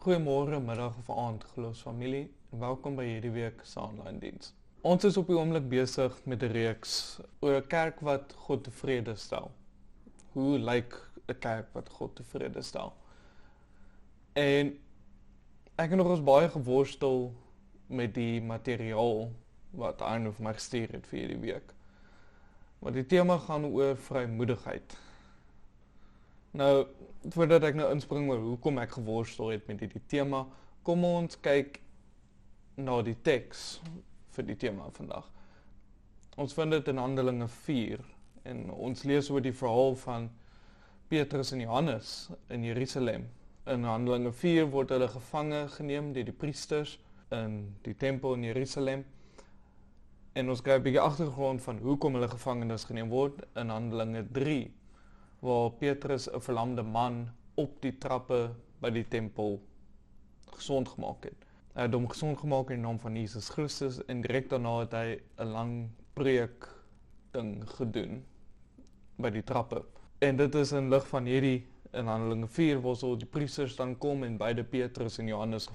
Goeiemôre, middag of aand, geloofsfamilie, en welkom by hierdie week se aanlyn diens. Ons is op die oomblik besig met 'n reeks oor 'n kerk wat God tevrede stel. Hoe lyk 'n kerk wat God tevrede stel? En ek het nog eens baie geworstel met die materiaal wat Arno vir my gestuur het vir hierdie week. Want die tema gaan oor vrymoedigheid. Nou, voordat ek nou inspring oor hoekom ek geworstel het met hierdie tema, kom ons kyk na die teks vir die tema vandag. Ons vind dit in Handelinge 4 en ons lees oor die verhaal van Petrus en Johannes in Jerusalem. In Handelinge 4 word hulle gevange geneem deur die priesters in die tempel in Jerusalem. En ons kry 'n bietjie agtergrond van hoekom hulle gevangenes geneem word in Handelinge 3, waar Petrus 'n verlamde man op die trappe by die tempel gesond gemaak het. Hy het hom gesond gemaak in die naam van Jesus Christus en direk daarna het hy 'n lang preek ding gedoen by die trappe. En dit is in lig van hierdie in Handelinge 4 waar so die priesters dan kom en beide Petrus en Johannes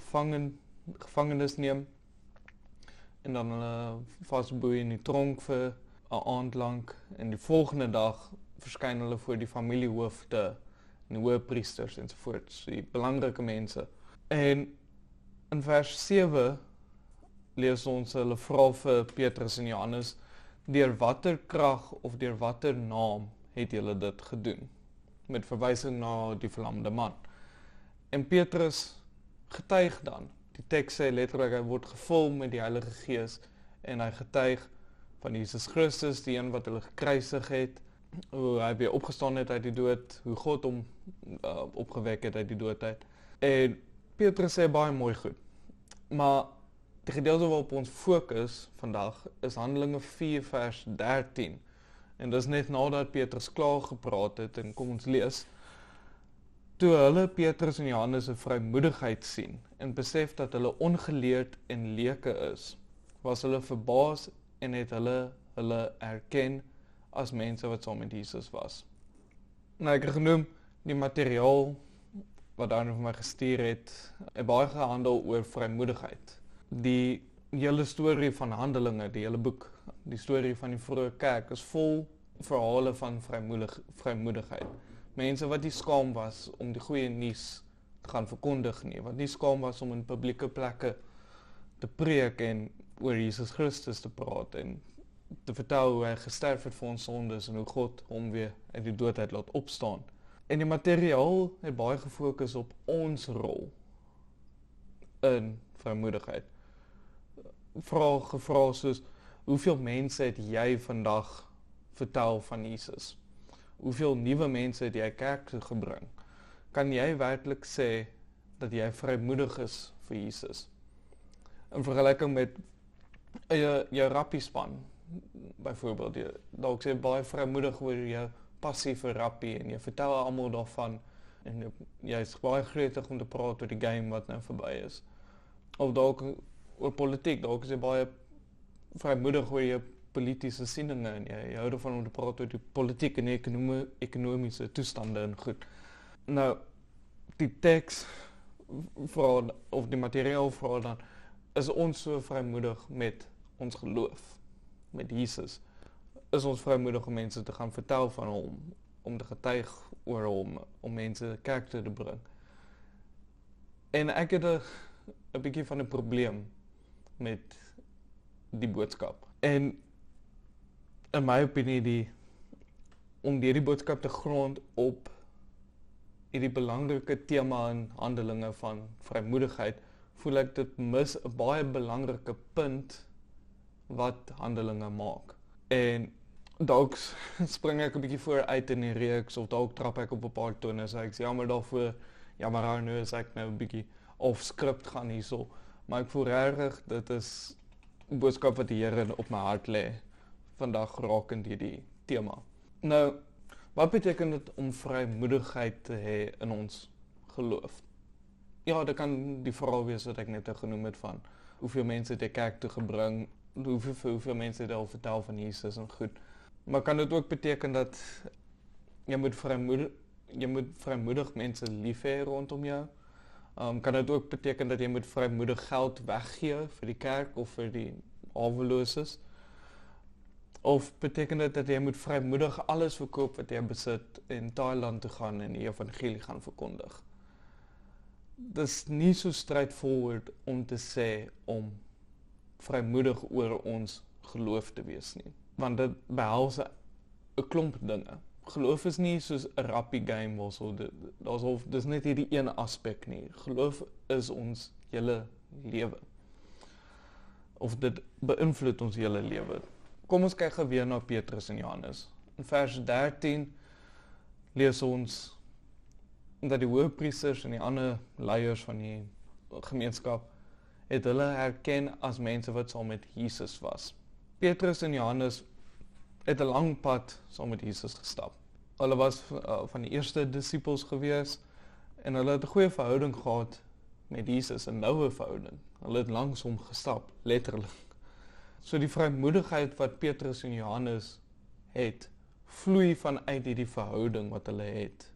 gevangenes neem en dan hulle vasboei in die tronk vir 'n aand lank en die volgende dag verskyn hulle voor die familiehoofde en die hoëpriesters ensovoorts, die belangrike mense. En in vers 7 lees ons hulle vra vir Petrus en Johannes, deur watter krag of deur watter naam het julle dit gedoen? Met verwysing na die verlamde man. En Petrus getuig dan. Die teks sê letterlik hy word gevul met die Heilige Gees en hy getuig van Jesus Christus, die een wat hulle gekruisig het, hoe hy weer opgestaan het uit die dood, hoe God hom opgewek het uit die dood uit. En Petrus sê baie mooi goed. Maar die gedeelte waarop ons fokus vandag is Handelinge 4 vers 13. En dis net nadat Petrus klaar gepraat het en kom ons lees. Toe hulle Petrus en Johannes se vrymoedigheid sien en besef dat hulle ongeleerd en leuke is, was hulle verbaas en het hulle erken as mense wat saam met Jesus was. Nou ek het genoem die materiaal wat daar vir my gestuur het baie gehandel oor vrymoedigheid. Die hele storie van Handelinge, die hele boek, die storie van die vroeë kerk is vol verhale van vrymoedigheid. Mense wat nie skaam was om die goeie nuus te gaan verkondig nie, wat nie skaam was om in publieke plekke te preek en oor Jesus Christus te praat en te vertel hoe hy gesterf het vir ons sondes en hoe God hom weer uit die dood uit laat opstaan. En die materiaal het baie gefokus op ons rol in vrymoedigheid. Gevra soos, hoeveel mense het jy vandag vertel van Jesus? Hoeveel nuwe mense het jy kerk toe gebring? Kan jy werklik sê dat jy vrymoedig is vir Jesus? In vergelyking met jou rappiespan, byvoorbeeld, dalk sê baie vrymoedig oor jou passie vir rappie en jy vertel almal daarvan en jy is baie gretig om te praat oor die game wat nou verby is. Of dalk oor politiek, dalk is jy baie vrymoedig oor jou politiese sieninge en jy hou ervan om te praat oor die politiek en die ekonomiese toestande en goed. Nou, die teks vra, of die materiaal vra dan, is ons so vrymoedig met ons geloof, met Jesus? Is ons vrymoedig om mense te gaan vertel van hom, om te getuig oor hom, om mense kerk toe te bring? En ek het 'n bietjie van 'n probleem met die boodskap. En in my opinie, om die boodskap te grond op hierdie belangrike tema in Handelinge van vrymoedigheid, voel ek dit mis 'n baie belangrike punt wat Handelinge maak. En dalk spring ek 'n bietjie vooruit in die reeks, of dalk trap ek op 'n paar tone, so ek sê jammer daarvoor, jammer nou is ek nou 'n bietjie off script gaan hierso, maar ek voel regtig, dit is 'n boodskap wat die Here op my hart lê, vandag rakend hierdie tema. Nou, wat beteken dit om vrymoedigheid te hê in ons geloof? Ja, dit kan die vraag wees wat ek net genoem het van, hoeveel mense het jy kerk toe gebring, hoeveel mense het al vertel van Jesus en goed. Maar kan dit ook beteken dat jy moet vrymoedig mense lief hê rondom jou? Kan dit ook beteken dat jy moet vrymoedig geld weggee vir die kerk of vir die haweloses? Of beteken dit dat jy moet vrymoedig alles verkoop wat jy besit en Thailand toe gaan en die evangelie gaan verkondig? Dis nie so straightforward om te sê om vrymoedig oor ons geloof te wees nie. Want dit behels 'n klomp dinge. Geloof is nie soos 'n rappie game dis net hierdie een aspek nie. Geloof is ons hele lewe. Of dit beïnvloed ons hele lewe. Kom ons kyk weer na Petrus en Johannes. In vers 13 lees ons dat die hoëpriesters en die ander leiers van die gemeenskap het hulle herken as mense wat saam met Jesus was. Petrus en Johannes het 'n lang pad saam met Jesus gestap. Hulle was van die eerste disippels gewees en hulle het 'n goeie verhouding gehad met Jesus, 'n noue verhouding. Hulle het langs hom gestap, letterlik. So die vrymoedigheid wat Petrus en Johannes het, vloei vanuit hierdie verhouding wat hulle het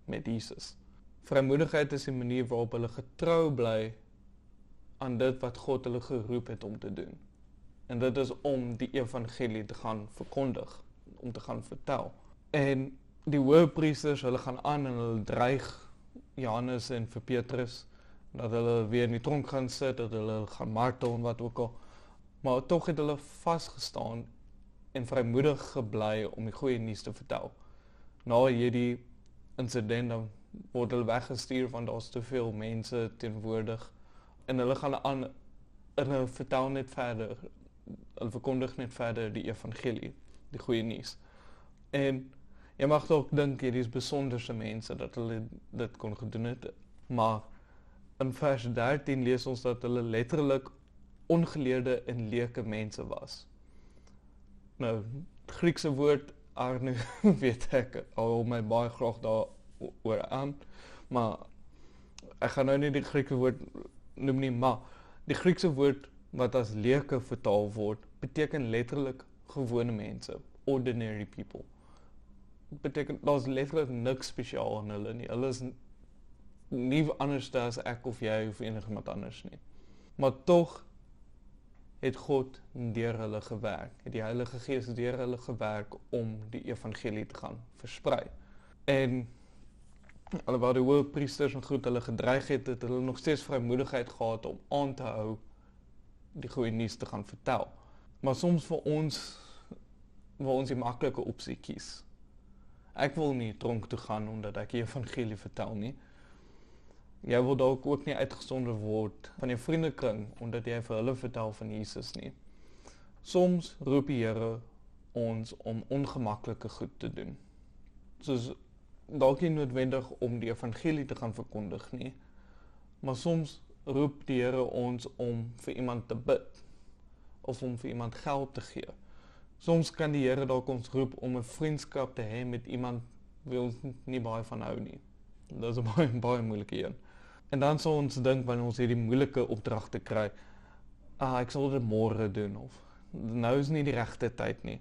met Jesus. Vrymoedigheid is die manier waarop hulle getrou bly aan dit wat God hulle geroep het om te doen. En dit is om die evangelie te gaan verkondig, om te gaan vertel. En die hoëpriesters, hulle gaan aan en hulle dreig Johannes en vir Petrus, dat hulle weer in die tronk gaan sit, dat hulle gaan martel en wat ook al. Maar tog het hulle vasgestaan en vrymoedig gebly om die goeie nuus te vertel. Na hierdie insident dan word hulle weggestuur want daar's te veel mense teenwoordig. En hulle gaan aan en hulle vertel net verder. Hulle verkondig net verder die evangelie, die goeie nuus. En jy mag ook dink hierdie is besonderse mense dat hulle dit kon gedoen het. Maar in vers 13 lees ons dat hulle letterlik ongeleerde en leuke mense was. Nou, het Griekse woord arne weet ek, hou my baie graag daaroor aan, maar ek gaan nou nie die Griekse woord noem nie, maar die Griekse woord wat as leuke vertaal word, beteken letterlik gewone mense, ordinary people. Beteken, daar's letterlik niks spesiaal aan hulle nie. Hulle is nie anders as ek of jy of enigiemand anders nie. Maar tog het God deur hulle gewerk, het die Heilige Gees deur hulle gewerk om die evangelie te gaan versprei. En alhoewel die hoëpriesters en goed hulle gedreig het hulle nog steeds vrymoedigheid gehad om aan te hou die goeie nuus te gaan vertel. Maar soms vir ons wil ons die maklike opsie kies. Ek wil nie tronk toe gaan omdat ek die evangelie vertel nie. Jy wil dalk ook nie uitgesonder word van jou vriendekring omdat jy vir hulle vertel van Jesus nie. Soms roep die Here ons om ongemaklike goed te doen. Soos dalk nie noodwendig om die evangelie te gaan verkondig nie, maar soms roep die Here ons om vir iemand te bid of om vir iemand geld te gee. Soms kan die Here dalk ons roep om 'n vriendskap te hê met iemand wie ons nie baie van hou nie. Dit is 'n baie moeilike een. En dan sal ons dink wanneer ons hierdie moeilike opdragte kry, ek sal dit môre doen of nou is nie die regte tyd nie.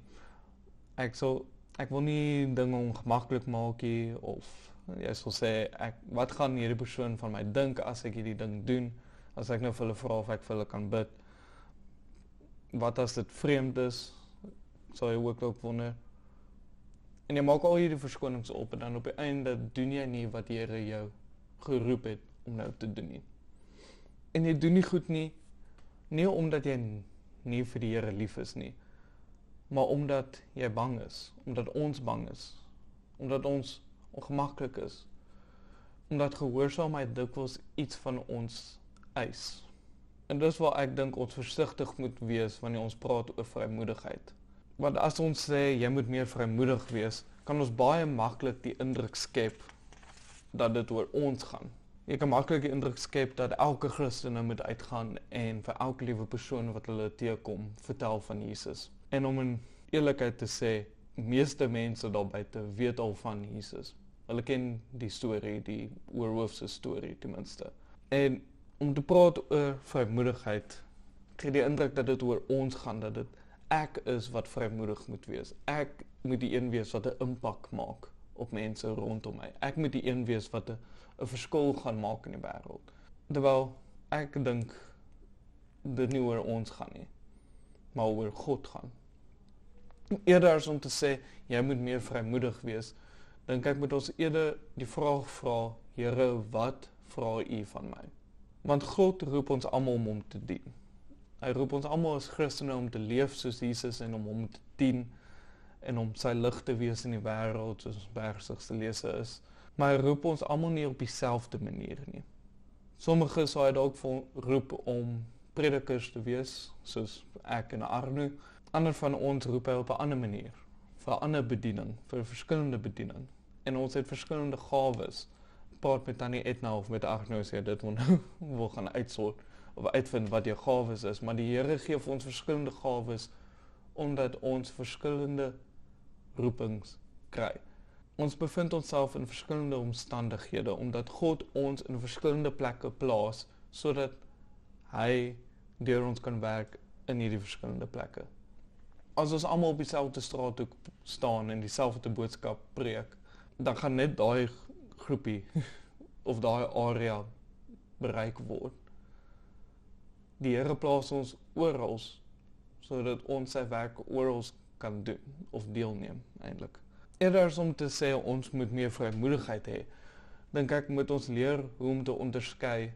Ek wil nie dinge ongemaklik maak nie of jy sal sê wat gaan hierdie persoon van my dink as ek hierdie ding doen? As ek nou vir hulle vra of ek vir hulle kan bid. Wat as dit vreemd is? Sal jy ook wonder. En jy maak al hierdie verskonings op en dan op die einde doen jy nie wat die Here jou geroep het om nou te doen nie. En jy doen nie goed nie omdat jy nie vir die Here lief is nie, maar omdat jy bang is, omdat ons bang is, omdat ons ongemaklik is, omdat gehoorsaamheid dikwels iets van ons eis. En dis waar ek dink ons versigtig moet wees wanneer ons praat oor vrymoedigheid. Want as ons sê jy moet meer vrymoedig wees, kan ons baie maklik die indruk skep dat dit oor ons gaan. Jy kan maklik die indruk skep dat elke Christen nou moet uitgaan en vir elke liewe persoon wat hulle teekom, vertel van Jesus. En om in eerlikheid te sê, meeste mense daar buite weet al van Jesus. Hulle ken die storie, die oorhoofse storie ten minste. En om te praat oor vrymoedigheid, kry die indruk dat dit oor ons gaan, dat dit ek is wat vrymoedig moet wees. Ek moet die een wees wat 'n impak maak op mense rondom my. Ek moet die een wees wat 'n verskil gaan maak in die wêreld. Terwyl ek dink dit nie oor ons gaan nie, maar oor God gaan. Eerder as om te sê, jy moet meer vrymoedig wees, dink ek moet ons eerder die vraag vra, Here, wat vra U van my? Want God roep ons almal om hom te dien. Hy roep ons almal as Christene om te leef soos Jesus en om hom te dien en om sy lig te wees in die wêreld soos Bergsig's lese is. Maar hy roep ons almal nie op dieselfde manier nie. Sommige sal hy dalk roep om predikers te wees, soos ek en Arno. Ander van ons roep hy op 'n ander manier, vir 'n ander bediening, vir 'n verskillende bediening. En ons het verskillende gawes. Praat met Tannie Edna of met Arno as jy dit wil gaan uitsort of uitvind wat jou gawes is, maar die Here gee vir ons verskillende gawes omdat ons verskillende roepings kry. Ons bevind onsself in verskillende omstandighede omdat God ons in verskillende plekke plaas sodat hy deur ons kan werk in hierdie verskillende plekke. As ons almal op dieselfde straathoek staan en dieselfde boodskap preek, dan gaan net daai groepie of daai area bereik word. Die Here plaas ons oral sodat ons sy werk oral kan doen of deelneem eintlik. Eerder as om te sê ons moet meer vrymoedigheid hê, dink ek moet ons leer hoe om te onderskei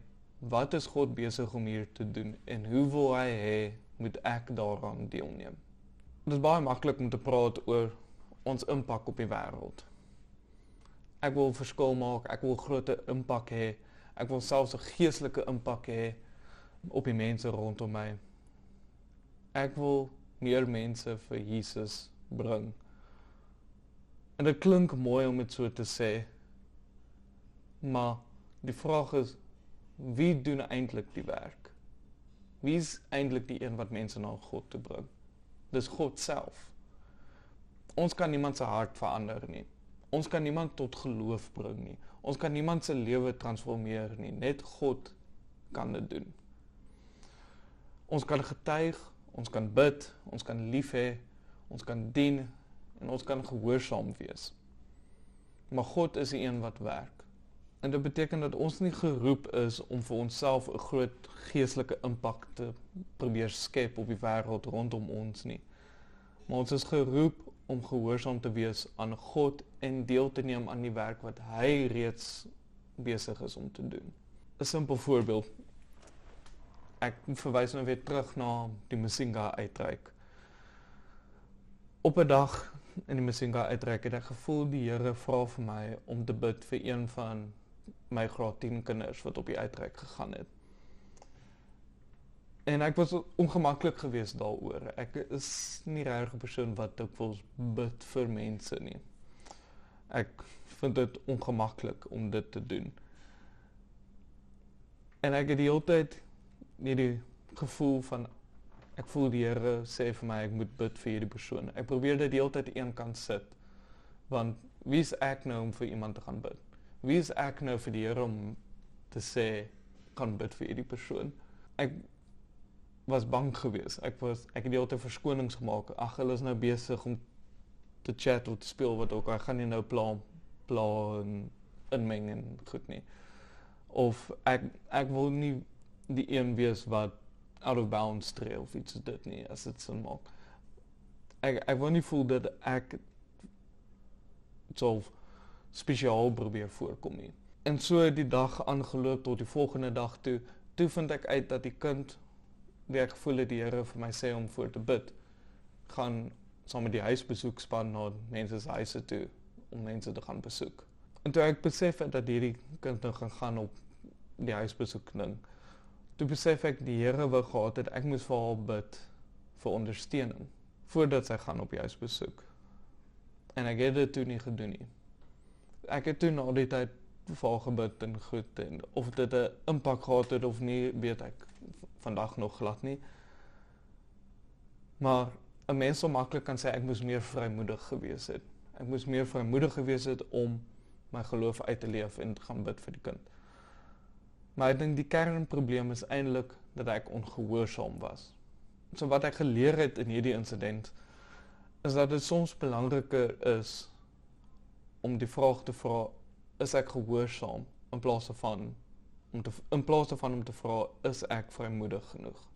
wat is God besig om hier te doen en hoe wil hy hê moet ek daaraan deelneem. Dit is baie maklik om te praat oor ons impak op die wêreld. Ek wil verskil maak, ek wil groot impak hê, ek wil selfs 'n geestelike impak hê op die mense rondom my. Ek wil meer mense vir Jesus bring. En dit klink mooi om dit so te sê, maar die vraag is, wie doen eintlik die werk? Wie is eintlik die een wat mense na God toe bring? Dis God self. Ons kan niemand se hart verander nie. Ons kan niemand tot geloof bring nie. Ons kan niemand se lewe transformeer nie. Net God kan dit doen. Ons kan getuig, ons kan bid, ons kan lief hê, ons kan dien en ons kan gehoorsaam wees. Maar God is die een wat werk. En dit beteken dat ons nie geroep is om vir onsself 'n groot geestelike impak te probeer skep op die wêreld rondom ons nie. Maar ons is geroep om gehoorsaam te wees aan God en deel te neem aan die werk wat hy reeds besig is om te doen. 'n Simpel voorbeeld. Ek verwys nou weer terug na die Masinga uitreik. Op 'n dag in die Masinga uitreik het ek gevoel die Here vra vir my om te bid vir een van my graad 10 kinders wat op die uitreik gegaan het. En ek was ongemaklik geweest daaroor. Ek is nie regtig 'n persoon wat dikwels bid vir mense nie. Ek vind dit ongemaklik om dit te doen. En ek het die hele tyd hierdie gevoel van ek voel die Here sê vir my ek moet bid vir hierdie persoon. Ek probeer dit die hele tyd aan een kant sit. Want wie is ek nou om vir iemand te gaan bid? Wie is ek nou vir die Here om te sê kan bid vir hierdie persoon? Ek was bang geweest. Ek het die hele tyd verskonings gemaak. Ag, hulle is nou besig om te chat of te speel wat ook. Ek gaan nie nou pla en inmeng en goed nie. Of ek wil nie die een wees wat out of bounds tree of iets dit nie, as dit sin maak. Ek wil nie voel dat ek so spesiaal probeer voorkom nie. En so het die dag aangeloop tot die volgende dag toe vind ek uit dat die kind wie ek gevoel het die Here vir my sê om voor te bid, gaan saam met die huisbesoekspan na mense se huise toe om mense te gaan besoek. En toe ek besef het dat hierdie kind nou gaan op die huisbesoek ding, toe besef ek die Here wou gehad het ek moes vir haar bid vir ondersteuning voordat sy gaan op die huisbesoek. En ek het dit toe nie gedoen nie. Ek het toe na die tyd vir haar gebid en goed en of dit 'n impak gehad het of nie, weet ek vandag nog glad nie. Maar 'n mens sou maklik kan sê ek moes meer vrymoedig gewees het. Ek moes meer vrymoedig gewees het om my geloof uit te leef en te gaan bid vir die kind. Maar ek dink die kernprobleem is eintlik dat ek ongehoorsaam was. So wat ek geleer het in hierdie insident is dat dit soms belangriker is om die vraag te vra, is ek gehoorsaam in plaas van in plaas daarvan om te vra, is ek vrymoedig genoeg?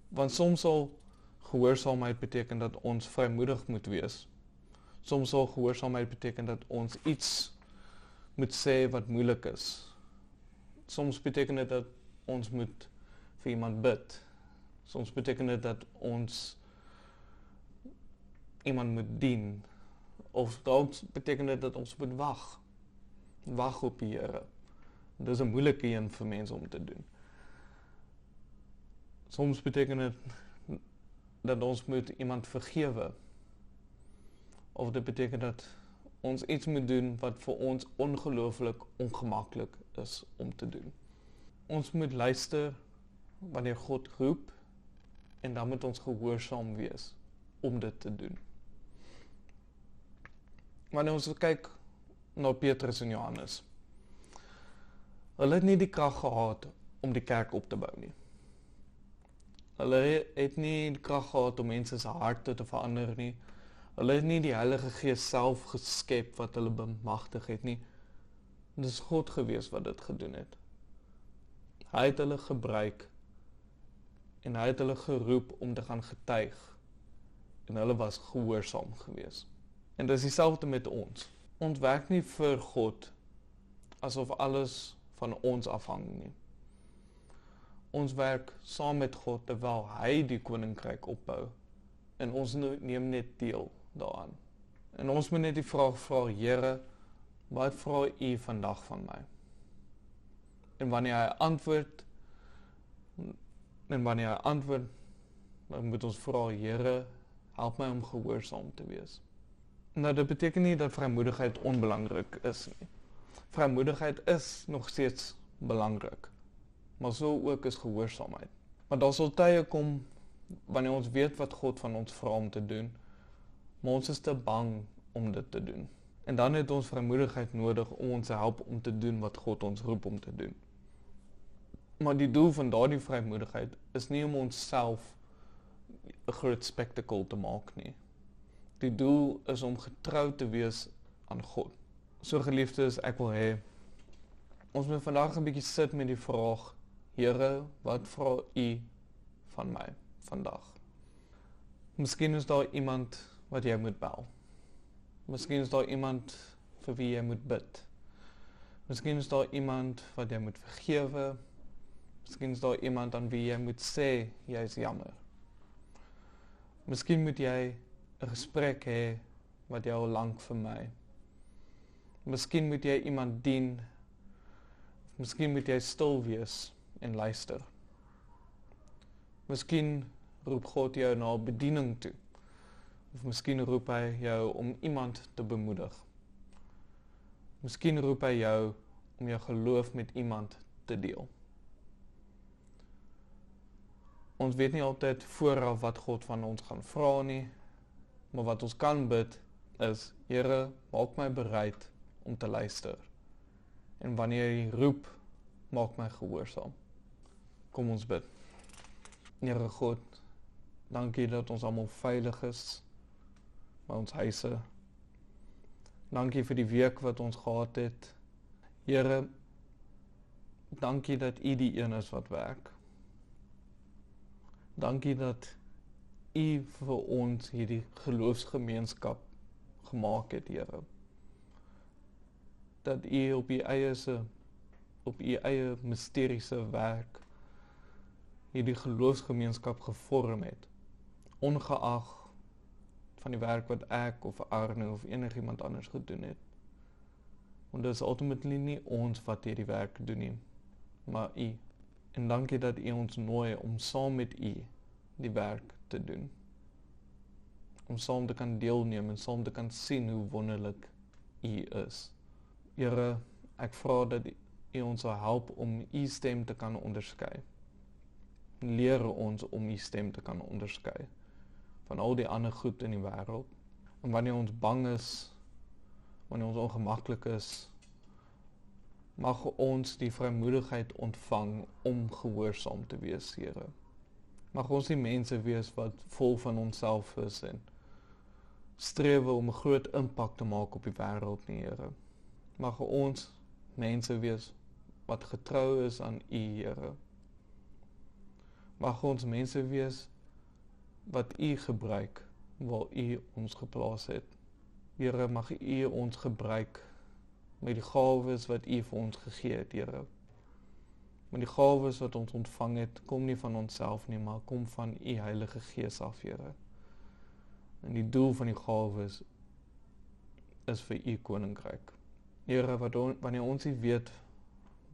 Want soms sal gehoorsaamheid beteken dat ons vrymoedig moet wees. Soms sal gehoorsaamheid beteken dat ons iets moet sê wat moeilik is. Soms beteken dit dat ons moet vir iemand bid. Soms beteken dit dat ons iemand moet dien. Of dalk beteken dit dat ons moet wag. Wag op die Here. Dit is 'n moeilike een vir mense om te doen. Soms beteken dit dat ons moet iemand vergewe. Of dit beteken dat ons iets moet doen wat vir ons ongelooflik ongemaklik is om te doen. Ons moet luister wanneer God roep en dan moet ons gehoorsaam wees om dit te doen. Wanneer ons kyk na Petrus en Johannes, hulle het nie die krag gehad om die kerk op te bou nie. Hulle het nie die krag gehad om mense se harte te verander nie. Hulle het nie die Heilige Gees self geskep wat hulle bemagtig het nie. Dit is God gewees wat dit gedoen het. Hy het hulle gebruik en hy het hulle geroep om te gaan getuig. En hulle was gehoorsaam gewees. En dit is dieselfde met ons. Ons werk nie vir God asof alles van ons afhang nie. Ons werk saam met God terwyl hy die koninkryk opbou. En ons neem net deel daaraan. En ons moet net die vraag vra, Here, wat vra U vandag van my? En wanneer hy antwoord, dan moet ons vra, Here, help my om gehoorsaam te wees. Nou, dit beteken nie dat vrymoedigheid onbelangrik is nie. Vrymoedigheid is nog steeds belangrik. Maar so ook is gehoorsaamheid. Maar daar sal tye kom wanneer ons weet wat God van ons vra om te doen, maar ons is te bang om dit te doen. En dan het ons vrymoedigheid nodig om ons te help om te doen wat God ons roep om te doen. Maar die doel van daardie vrymoedigheid is nie om onsself 'n groot spectacle te maak nie. Die doel is om getrou te wees aan God. So geliefdes, ek wil hê, ons moet vandag 'n bietjie sit met die vraag, Here, wat vra U van my vandag? Miskien is daar iemand wat jy moet bel. Miskien is daar iemand vir wie jy moet bid. Miskien is daar iemand wat jy moet vergewe. Miskien is daar iemand aan wie jy moet sê jy is jammer. Miskien moet jy 'n gesprek hê wat jy al lank vermy. Miskien moet jy iemand dien. Miskien moet jy stil wees en luister. Miskien roep God jou na bediening toe. Of miskien roep hy jou om iemand te bemoedig. Miskien roep hy jou om jou geloof met iemand te deel. Ons weet nie altyd vooraf wat God van ons gaan vra nie, maar wat ons kan bid is, Here, maak my bereid om te luister. En wanneer jy roep, maak my gehoorsaam. Kom ons bid. Here God, dankie dat ons almal veilig is by ons huise. Dankie vir die week wat ons gehad het. Here, dankie dat U die een is wat werk. Dankie dat U vir ons hierdie geloofsgemeenskap gemaak het, Here. Dat U op U eie mysteriese werk hierdie geloofsgemeenskap gevorm het, ongeag van die werk wat ek of Arne of enigiemand anders gedoen het. Want dit is ultimately nie ons wat hierdie werk doen nie, maar U. En dankie dat U ons nooi om saam met U die werk te doen. Om saam te kan deelneem en saam te kan sien hoe wonderlik U is. Here, ek vra dat U ons sal help om U stem te kan onderskei. Leer ons om U stem te kan onderskei van al die ander goed in die wêreld. En wanneer ons bang is, wanneer ons ongemaklik is, mag ons die vrymoedigheid ontvang om gehoorsaam te wees, Here. Mag ons nie mense wees wat vol van onsself is en strewe om 'n groot impak te maak op die wêreld nie, Here. Mag ons mense wees wat getrou is aan U, Here. Mag ons mense wees wat U gebruik, waar U ons geplaas het. Here, mag U ons gebruik met die gawes wat U vir ons gegee het, Here. Maar die gawes wat ons ontvang het, kom nie van onsself nie, maar kom van U Heilige Gees af, Here. En die doel van die gawes is vir U koninkryk. Here, wanneer ons nie weet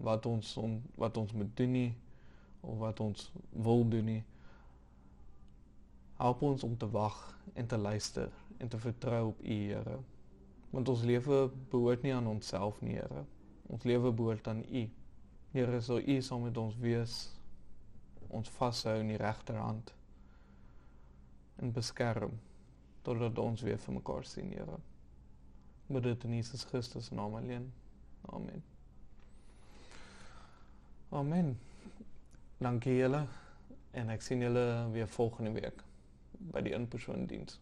wat ons moet doen nie, of wat ons wil doen nie, help ons om te wag en te luister en te vertrou op U, Here. Want ons lewe behoort nie aan onsself nie, Here. Ons lewe behoort aan U. Here, sal U saam met ons wees, ons vashou in die regterhand en beskerm, totdat ons weer vir mekaar sien, Here. Bid dit in Jesus Christus naam alleen. Amen. Amen. Dankie julle, en ek sien julle weer volgende week by die in-persoon diens.